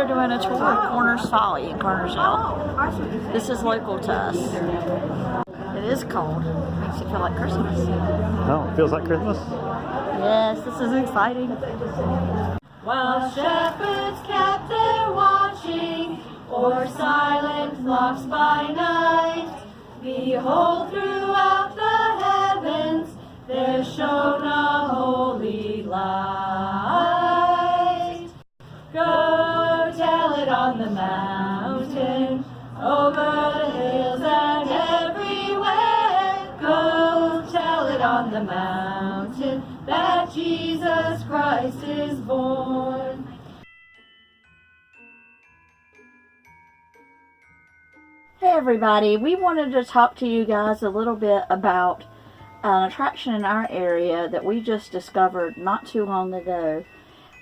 we're doing a tour of Korners Folly in Kernersville. This is local to us. It is cold. Makes you feel like Christmas. Oh, it feels like Christmas? Yes, this is exciting. While shepherds kept their watching o'er silent flocks by night, behold, throughout the heavens there shone a holy light. Go tell it on the mountain, over the hills and everywhere. Go tell it on the mountain that Jesus Christ is born. Hey everybody, we wanted to talk to you guys a little bit about an attraction in our area that we just discovered not too long ago.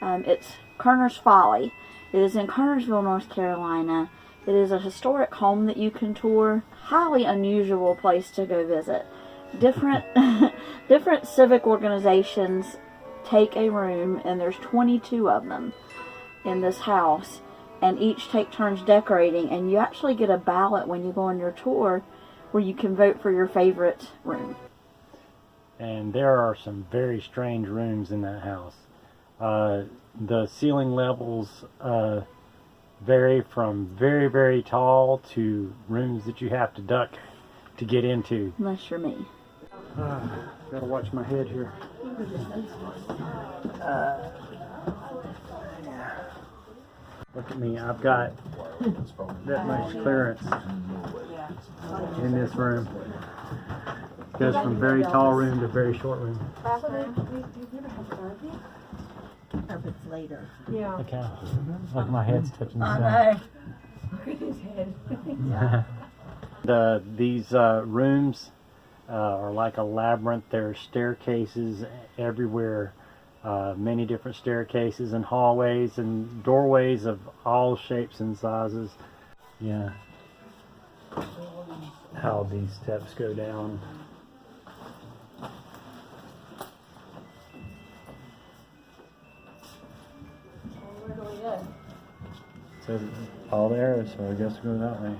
It's Korners Folly. It is in Kernersville, North Carolina. It is a historic home that you can tour. Highly unusual place to go visit. Different civic organizations take a room, and there's 22 of them in this house, and each take turns decorating, and you actually get a ballot when you go on your tour where you can vote for your favorite room. And there are some very strange rooms in that house. The ceiling levels vary from very, very tall to rooms that you have to duck to get into. Unless you're me. Gotta watch my head here. Look at me, I've got that much clearance in this room. It goes from very tall room to very short room. It's later. Yeah. Okay. Look, my head's touching the I ceiling. know. Look at his head. These rooms are like a labyrinth. There are staircases everywhere, many different staircases and hallways and doorways of all shapes and sizes. Yeah. How these steps go down. Where do we go? So all there, so I guess we'll go that way.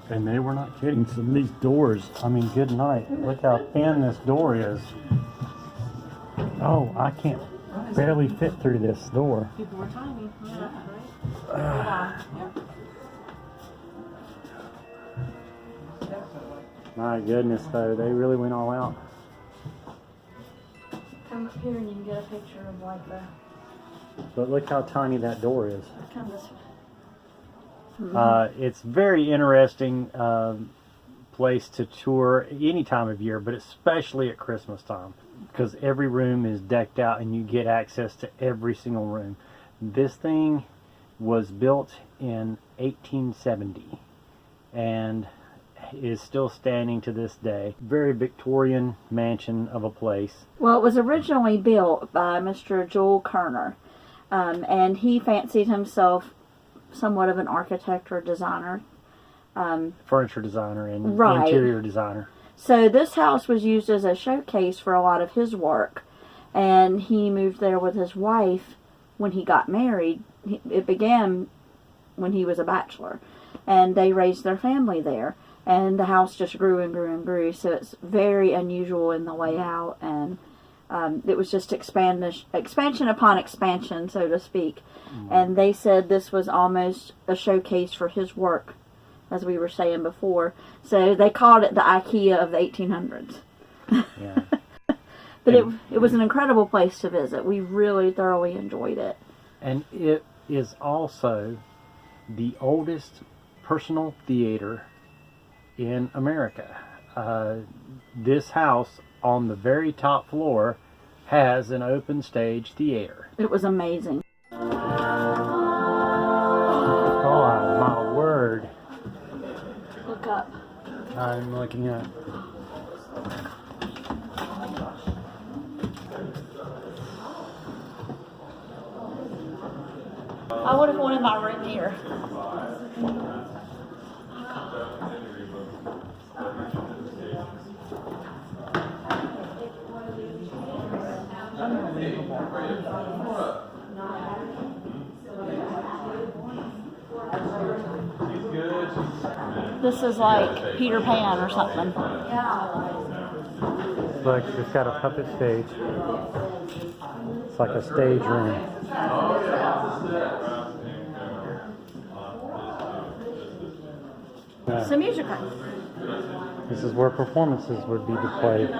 And they were not kidding. Some of these doors, I mean, good night. Look how thin this door is. Oh, I can't barely fit through this door. People were tiny. Yeah, right? My goodness, though, they really went all out. Come up here and you can get a picture of like the... But look how tiny that door is. Come this way. It's very interesting place to tour any time of year, but especially at Christmas time, because every room is decked out and you get access to every single room. This thing was built in 1870 and is still standing to this day. Very Victorian mansion of a place. Well, it was originally built by Mr. Jayco Qwest, and he fancied himself somewhat of an architect or designer. Furniture designer and Right. interior designer. So this house was used as a showcase for a lot of his work, and he moved there with his wife when he got married. It began when he was a bachelor, and they raised their family there, and the house just grew and grew and grew, so it's very unusual in the layout, and it was just expansion upon expansion, so to speak. And they said this was almost a showcase for his work, as we were saying before. So they called it the IKEA of the 1800s. Yeah. But it was an incredible place to visit. We really thoroughly enjoyed it. And it is also the oldest personal theater in America. This house on the very top floor has an open stage theater. It was amazing. Oh my word. Look up. I'm looking up. I would have wanted my room here. This is like Peter Pan or something. Look, it's got a puppet stage. It's like a stage room. It's a music room. This is where performances would be displayed.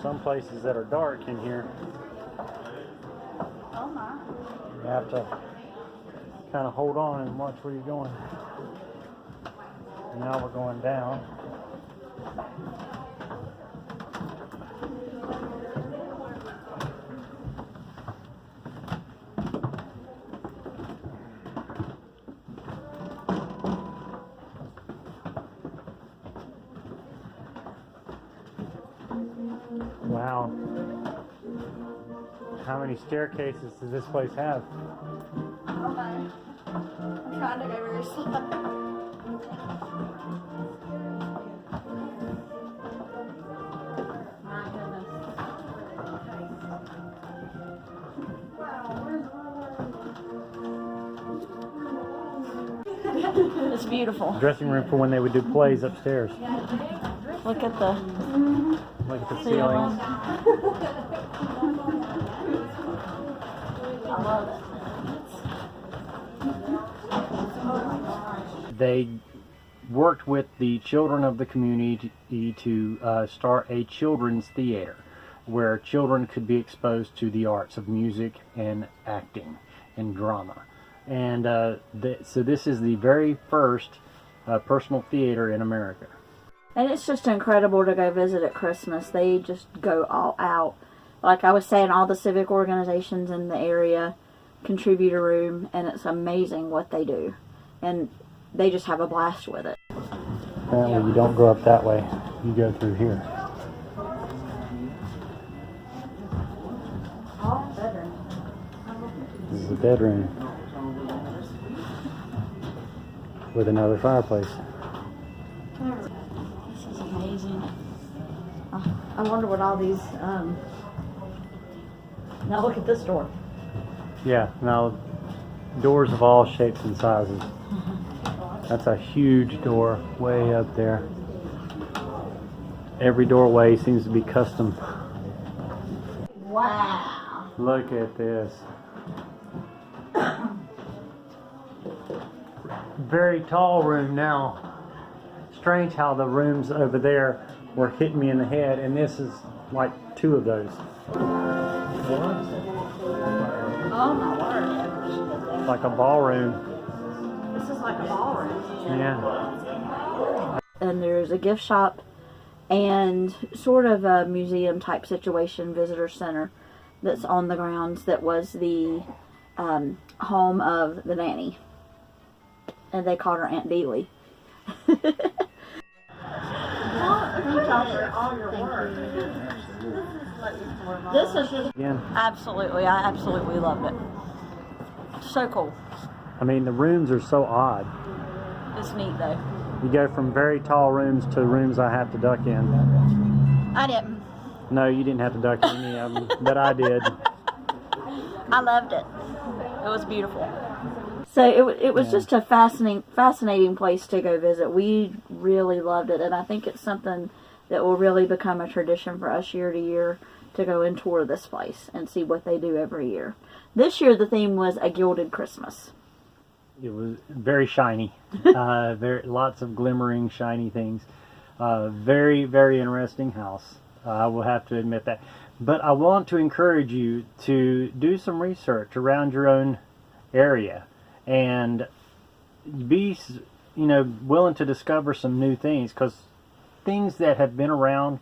Some places that are dark in here, Oh my. you have to kind of hold on and watch where you're going. Now we're going down. Wow. How many staircases does this place have? Okay. I'm trying to go very slow. My goodness. It's beautiful. Dressing room for when they would do plays upstairs. Look at the ceilings. I love it. They worked with the children of the community to start a children's theater where children could be exposed to the arts of music and acting and drama. And so this is the very first personal theater in America. And it's just incredible to go visit at Christmas. They just go all out. Like I was saying, all the civic organizations in the area contribute a room, and it's amazing what they do. And they just have a blast with it. Apparently you don't go up that way. You go through here. This is the bedroom with another fireplace. This is amazing. I wonder what all these, now look at this door. Yeah, now doors of all shapes and sizes. That's a huge door way up there. Every doorway seems to be custom. Wow. Look at this. Very tall room now. Strange how the rooms over there were hitting me in the head, and this is like two of those. Oh my word. It's like a ballroom. This is like a ballroom. Yeah. And there's a gift shop and sort of a museum type situation, visitor center, that's on the grounds that was the home of the nanny. And they called her Aunt Dealey. This is just absolutely, I absolutely loved it. So cool. I mean, the rooms are so odd. It's neat though. You go from very tall rooms to rooms I have to duck in. I didn't. No, you didn't have to duck in any of them, but I did. I loved it. It was beautiful. So it was just a fascinating place to go visit. We really loved it, and I think it's something that will really become a tradition for us year to year to go and tour this place and see what they do every year. This year the theme was A Gilded Christmas. It was very shiny. Lots of glimmering, shiny things. Very, very interesting house. I will have to admit that. But I want to encourage you to do some research around your own area and be you know, willing to discover some new things, because things that have been around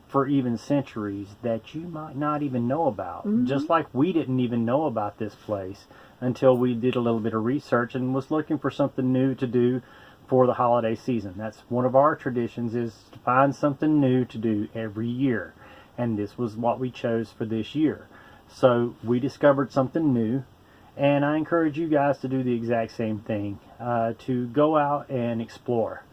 for even centuries that you might not even know about. Just like we didn't even know about this place until we did a little bit of research and was looking for something new to do for the holiday season. That's one of our traditions, is to find something new to do every year. And this was what we chose for this year. So we discovered something new, and I encourage you guys to do the exact same thing, to go out and explore.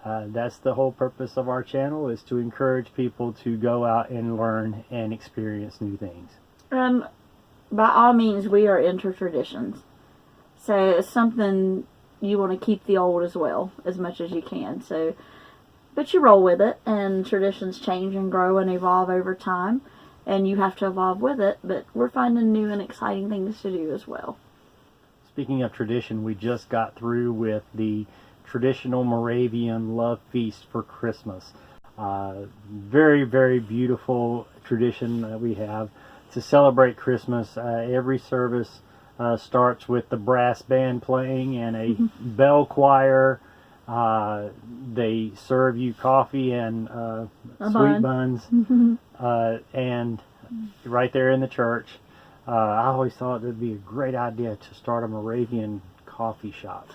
That's the whole purpose of our channel, is to encourage people to go out and learn and experience new things. By all means, we are into traditions. So it's something you want to keep the old as well, as much as you can. So, but you roll with it, and traditions change and grow and evolve over time, and you have to evolve with it, but we're finding new and exciting things to do as well. Speaking of tradition, we just got through with the traditional Moravian love feast for Christmas. Very, very beautiful tradition that we have to celebrate Christmas. Every service starts with the brass band playing and a bell choir. They serve you coffee and sweet buns, and right there in the church. I always thought it would be a great idea to start a Moravian coffee shop.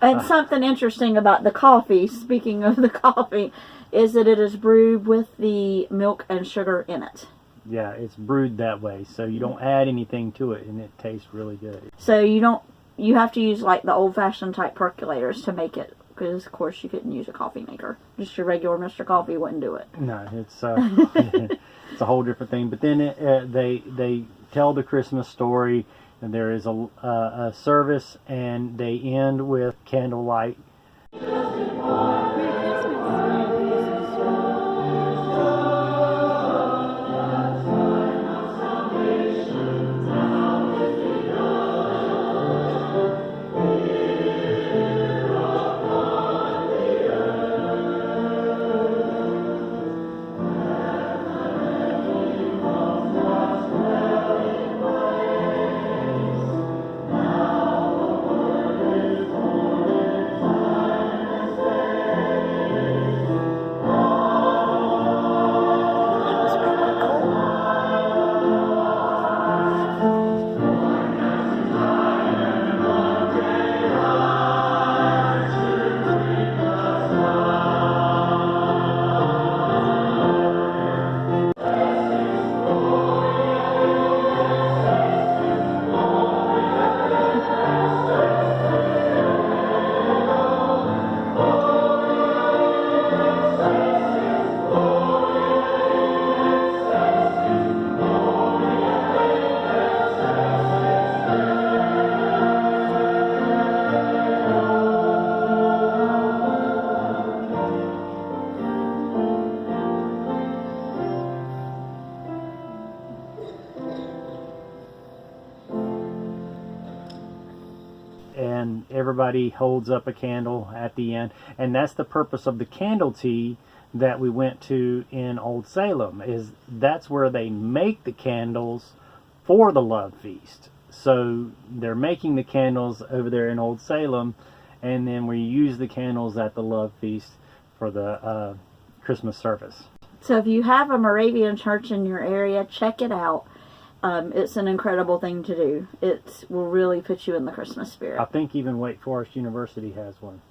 And something interesting about the coffee, speaking of the coffee, is that it is brewed with the milk and sugar in it. Yeah, it's brewed that way, so you don't add anything to it, and it tastes really good. So you have to use like the old-fashioned type percolators to make it, because of course you couldn't use a coffee maker. Just your regular Mr. Coffee wouldn't do it. No, it's it's a whole different thing. But then they tell the Christmas story, and there is a service, and they end with candlelight. And everybody holds up a candle at the end, and that's the purpose of the candle tea that we went to in Old Salem. Is that's where they make the candles for the love feast. So they're making the candles over there in Old Salem, and then we use the candles at the love feast for the Christmas service. So if you have a Moravian church in your area, check it out. It's an incredible thing to do. It will really put you in the Christmas spirit. I think even Wake Forest University has one.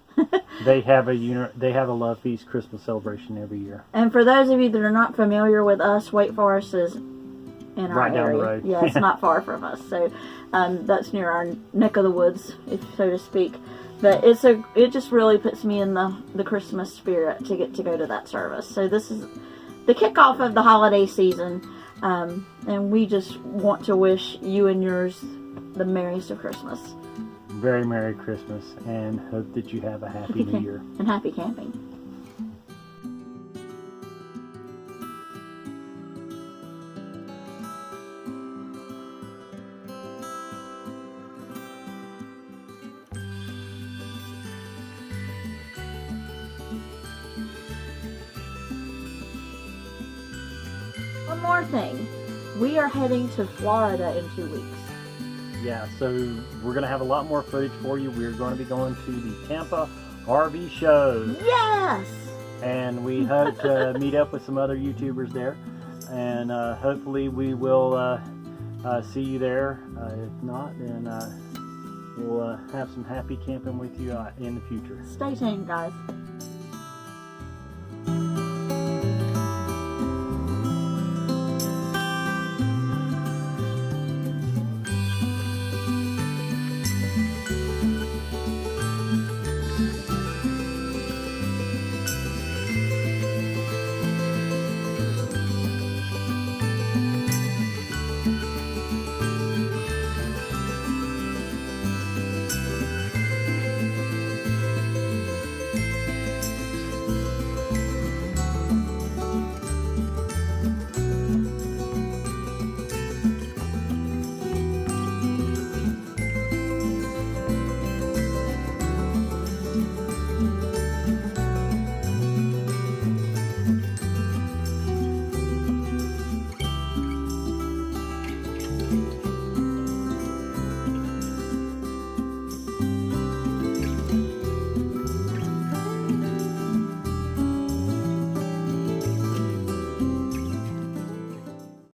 They have a love feast Christmas celebration every year. And for those of you that are not familiar with us, Wake Forest is in our right down area. the road. Yeah, it's not far from us. So that's near our neck of the woods, if so to speak. But it just really puts me in the Christmas spirit to get to go to that service. So this is the kickoff of the holiday season. And we just want to wish you and yours the merriest of Christmas. Very Merry Christmas, and hope that you have a happy New Year. And happy camping. One more thing. We are heading to Florida in 2 weeks. Yeah, so we're going to have a lot more footage for you. We're going to be going to the Tampa, RV show. Yes! And we hope to meet up with some other YouTubers there. And hopefully we will see you there. If not, then we'll have some happy camping with you in the future. Stay tuned, guys.